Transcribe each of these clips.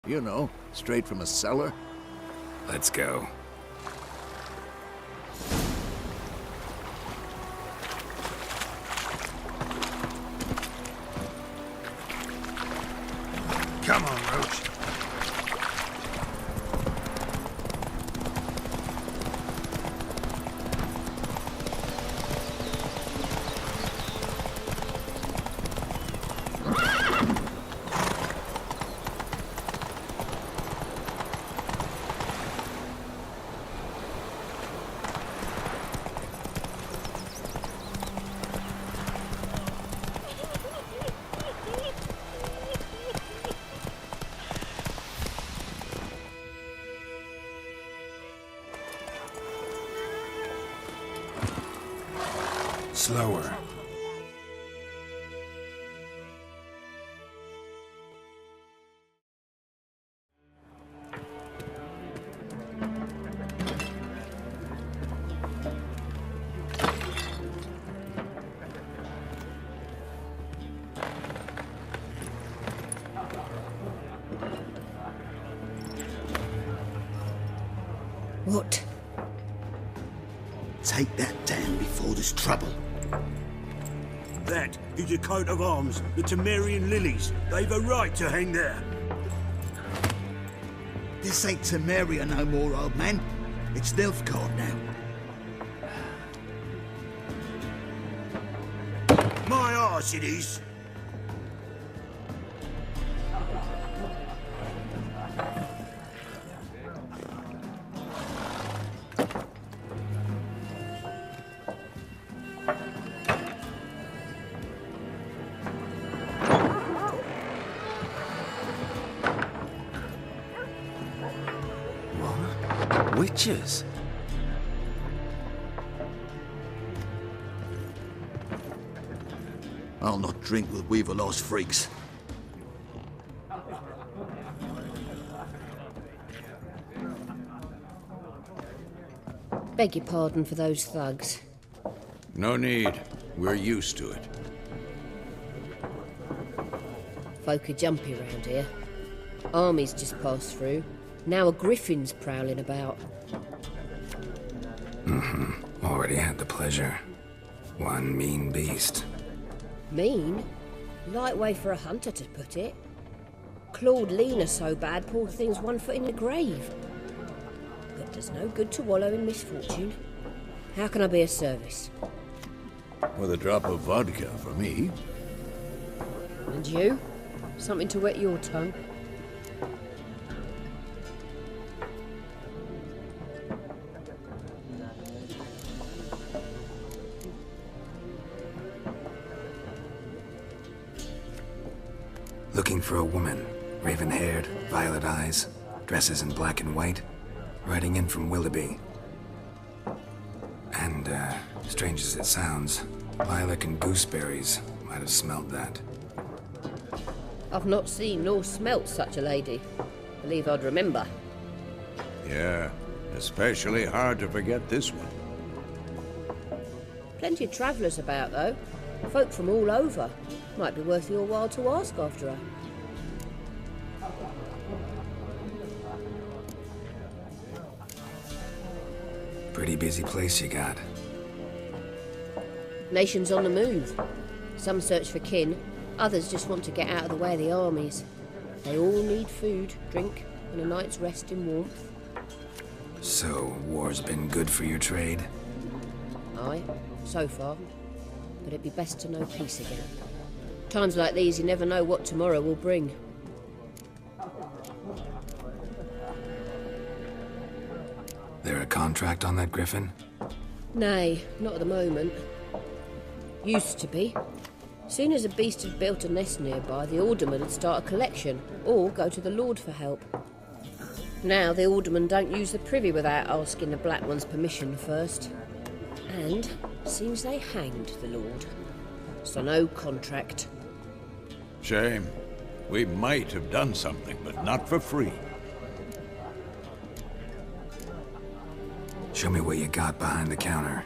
You know, straight from a cellar. Let's go. Come on, Roach. Slower. What? Take that down before there's trouble. That is a coat of arms, the Temerian lilies. They've a right to hang there. This ain't Temeria no more, old man. It's Nilfgaard now. My arse it is. Witches? I'll not drink with Weaverlaw's freaks. Beg your pardon for those thugs. No need. We're used to it. Folk are jumpy round here. Armies just passed through. Now a griffin's prowling about. Already had the pleasure. One mean beast. Mean? Light way for a hunter to put it. Clawed Lena so bad, poor thing's 1 foot in the grave. But there's no good to wallow in misfortune. How can I be of service? With a drop of vodka for me. And you? Something to wet your tongue? Looking for a woman. Raven-haired, violet eyes, dresses in black and white. Riding in from Willoughby. And, strange as it sounds, lilac and gooseberries might have smelled that. I've not seen nor smelt such a lady. Believe I'd remember. Yeah, especially hard to forget this one. Plenty of travellers about, though. Folk from all over. Might be worth your while to ask after her. Pretty busy place you got. Nations on the move. Some search for kin, others just want to get out of the way of the armies. They all need food, drink, and a night's rest in warmth. So, war's been good for your trade? Aye, so far. But it'd be best to know peace again. Times like these, you never know what tomorrow will bring. There a contract on that griffin? Nay, not at the moment. Used to be. Soon as a beast had built a nest nearby, the alderman would start a collection, or go to the Lord for help. Now the aldermen don't use the privy without asking the Black One's permission first. And seems they hanged the Lord. So no contract. Shame. We might have done something, but not for free. Show me what you got behind the counter.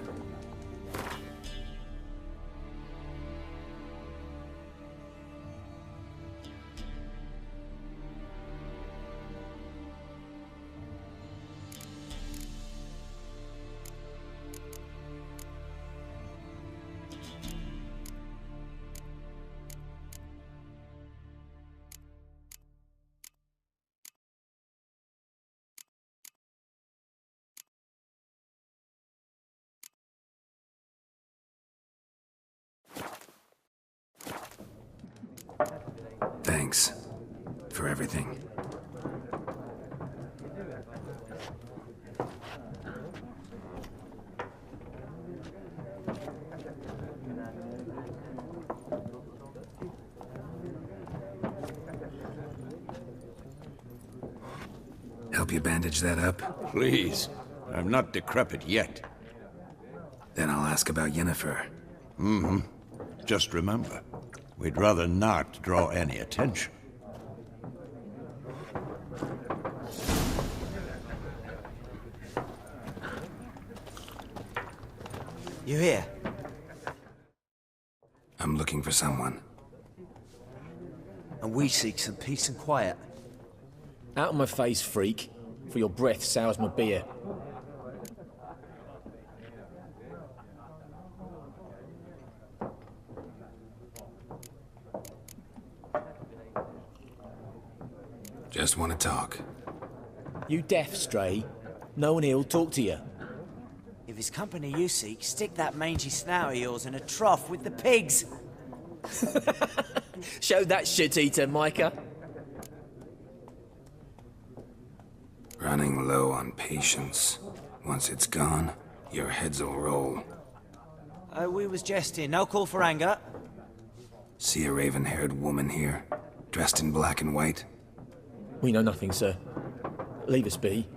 Thanks. For everything. Help you bandage that up? Please. I'm not decrepit yet. Then I'll ask about Yennefer. Just remember, we'd rather not draw any attention. You here? I'm looking for someone. And we seek some peace and quiet. Out of my face, freak, for your breath sours my beer. Just want to talk. You deaf, Stray? No one here'll talk to you. If it's company you seek, stick that mangy snout of yours in a trough with the pigs. Show that shit-eater, Micah. Running low on patience. Once it's gone, your heads'll roll. Oh, we was jesting. No call for anger. See a raven-haired woman here, dressed in black and white? We know nothing, sir. Leave us be.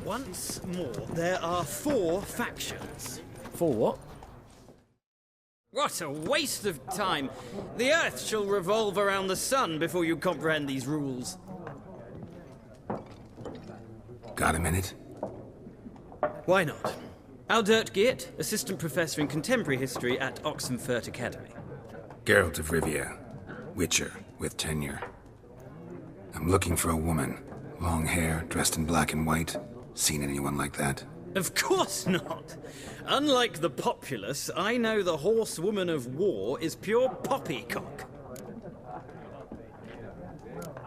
Once more, there are 4 factions. For what? What a waste of time! The Earth shall revolve around the sun before you comprehend these rules. Got a minute? Why not? Aldert Geert, Assistant Professor in Contemporary History at Oxenfurt Academy. Geralt of Rivia, Witcher with tenure. I'm looking for a woman. Long hair, dressed in black and white. Seen anyone like that? Of course not! Unlike the populace, I know the horsewoman of war is pure poppycock.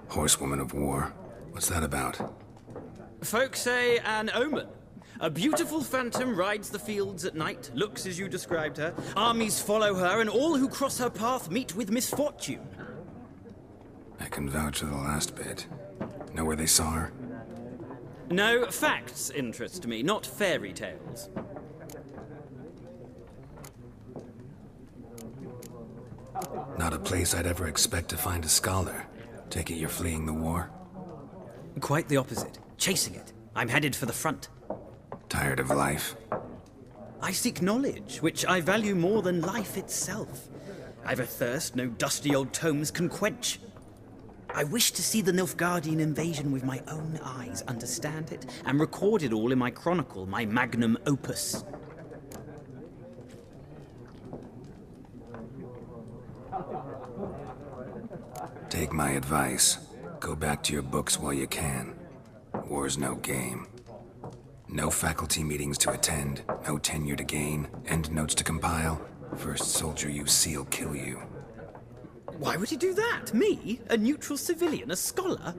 Horsewoman of war? What's that about? Folk say an omen. A beautiful phantom rides the fields at night, looks as you described her. Armies follow her, and all who cross her path meet with misfortune. I can vouch for the last bit. Know where they saw her? No, facts interest me, not fairy tales. Not a place I'd ever expect to find a scholar. Take it you're fleeing the war? Quite the opposite. Chasing it. I'm headed for the front. Tired of life? I seek knowledge, which I value more than life itself. I've a thirst no dusty old tomes can quench. I wish to see the Nilfgaardian invasion with my own eyes, understand it, and record it all in my chronicle, my magnum opus. Take my advice. Go back to your books while you can. War's no game. No faculty meetings to attend, no tenure to gain, endnotes to compile. First soldier you see'll kill you. Why would he do that? Me? A neutral civilian? A scholar?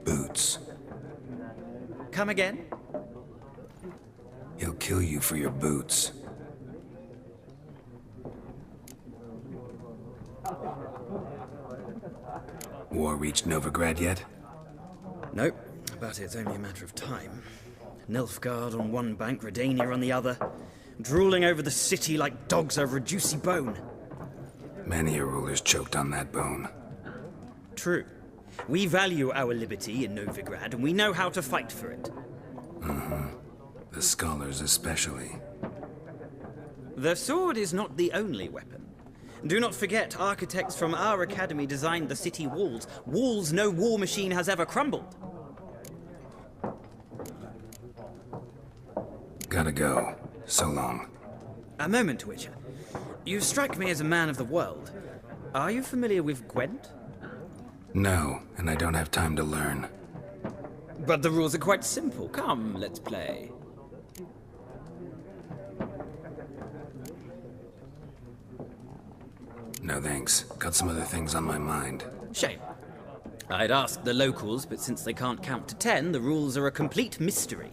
Boots. Come again? He'll kill you for your boots. War reached Novigrad yet? Nope, but it's only a matter of time. Nilfgaard on one bank, Redania on the other, drooling over the city like dogs over a juicy bone. Many a ruler's choked on that bone. True. We value our liberty in Novigrad, and we know how to fight for it. The scholars especially. The sword is not the only weapon. Do not forget, architects from our academy designed the city walls. Walls no war machine has ever crumbled. Gotta go. So long. A moment, Witcher. You strike me as a man of the world. Are you familiar with Gwent? No, and I don't have time to learn. But the rules are quite simple. Come, let's play. No thanks. Got some other things on my mind. Shame. I'd ask the locals, but since they can't count to 10, the rules are a complete mystery.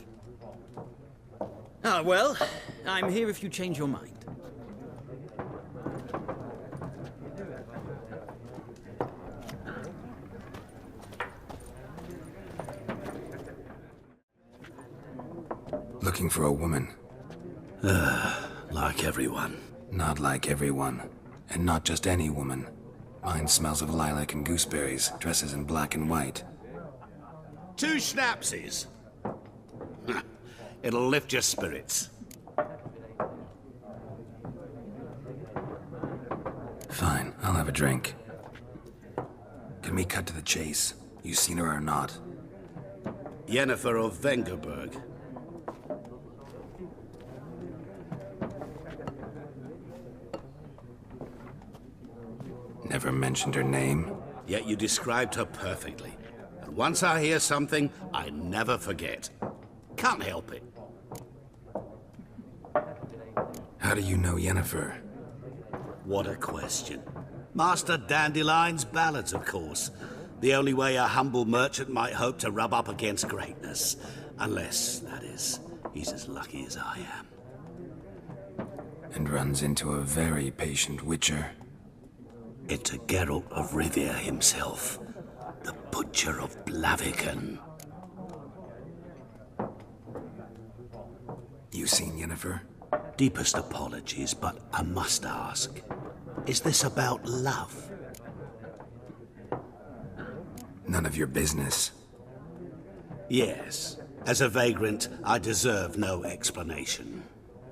Ah, well, I'm here if you change your mind. Looking for a woman. Like everyone. Not like everyone. And not just any woman. Mine smells of lilac and gooseberries, dresses in black and white. 2 schnapsies. It'll lift your spirits. Fine, I'll have a drink. Can we cut to the chase? You seen her or not? Yennefer of Vengerberg. Never mentioned her name. Yet you described her perfectly. And once I hear something, I never forget. Can't help it. How do you know Yennefer? What a question. Master Dandelion's ballads, of course. The only way a humble merchant might hope to rub up against greatness. Unless, that is, he's as lucky as I am. And runs into a very patient witcher. Into Geralt of Rivia himself, the Butcher of Blaviken. You seen Yennefer? Deepest apologies, but I must ask. Is this about love? None of your business. Yes. As a vagrant, I deserve no explanation.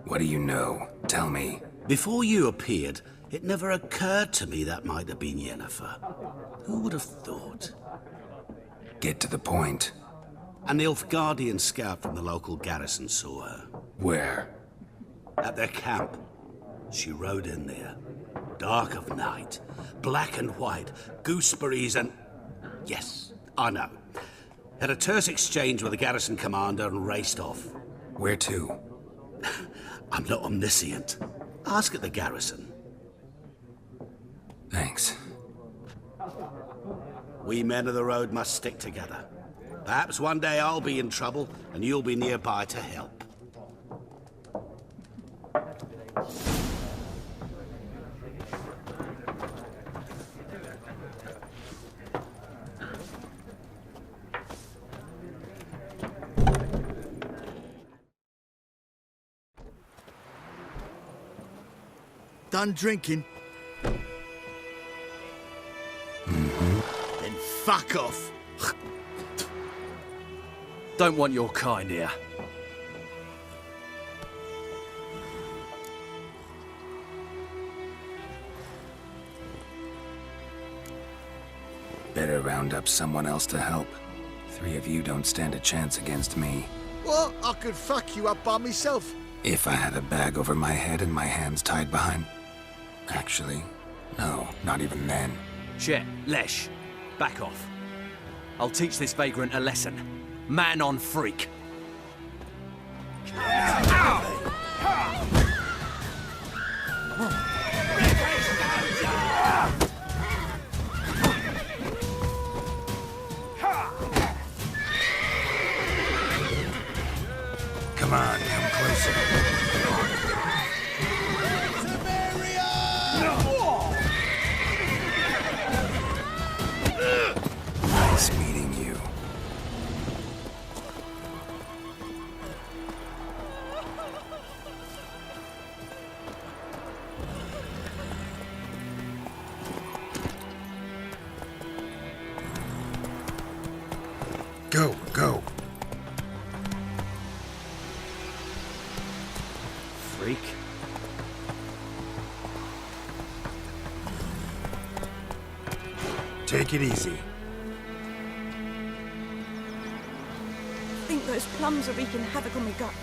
What do you know? Tell me. Before you appeared, it never occurred to me that might have been Yennefer. Who would have thought? Get to the point. An Nilfgaardian scout from the local garrison saw her. Where? At their camp. She rode in there. Dark of night. Black and white. Gooseberries and... Yes, I know. Had a terse exchange with the garrison commander and raced off. Where to? I'm not omniscient. Ask at the garrison. Thanks. We men of the road must stick together. Perhaps one day I'll be in trouble and you'll be nearby to help. Done drinking? Then fuck off. Don't want your kind here. Better round up someone else to help. 3 of you don't stand a chance against me. Well, I could fuck you up by myself. If I had a bag over my head and my hands tied behind... Actually, no, not even then. Chet, Lesh, back off. I'll teach this vagrant a lesson. Man on freak. Come on, come closer. Nice meeting you. Go, go. Freak. Take it easy. I think those plums are wreaking havoc on my gut.